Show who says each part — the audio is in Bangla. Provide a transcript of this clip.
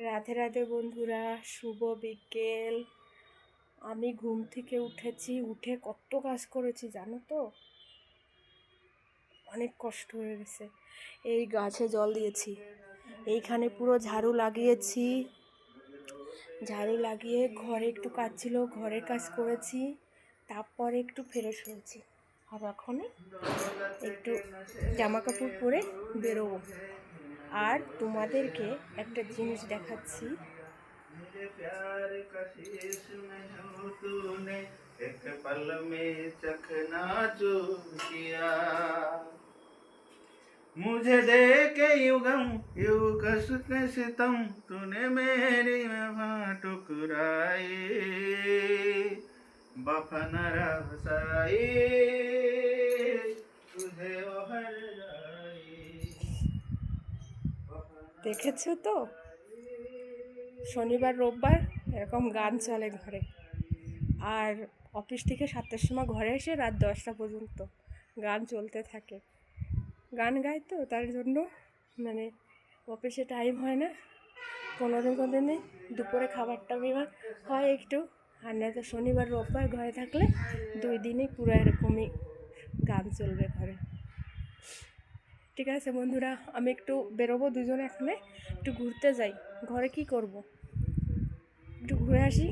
Speaker 1: রাধে রাধে বন্ধুরা, শুভ বিকেল। আমি ঘুম থেকে উঠেছি, উঠে কত কাজ করেছি জানো তো, অনেক কষ্ট হয়ে গেছে। এই গাছে জল দিয়েছি, এইখানে পুরো ঝাড়ু লাগিয়েছি, ঝাড়ু লাগিয়ে ঘরে একটু কাজ ছিল, ঘরের কাজ করেছি, তারপরে একটু ফ্রেশ হয়েছি। আর এখন একটু জামা কাপড় পরে বেরোবো। আর তোমাদেরকে একটা জিনিস দেখাচ্ছি।
Speaker 2: मेरे प्यार का शीश में हो तूने एक पल में चखना जो किया मुझे दे के यूं गम यूं कस के सितम तूने मेरी वफा ठुकराई वफा न रसाई तुझे वो हर जाई
Speaker 1: দেখেছো তো, শনিবার রোববার এরকম গান চলে ঘরে। আর অফিস থেকে 7টার সময় ঘরে এসে রাত 10টা পর্যন্ত গান চলতে থাকে। গান গাই তো, তার জন্য মানে অফিসে টাইম হয় না। কোনো দিনে দুপুরে খাবারটা বিভাগ হয় একটু, আর নয়তো শনিবার রোববার ঘরে থাকলে 2 দিনই পুরো এরকমই গান চলবে ঘরে। ঠিক আছে বন্ধুরা, আমি একটু বেরোবো, দুজনে এখানে একটু ঘুরতে যাই। ঘরে কি করব, একটু ঘুরে আসি।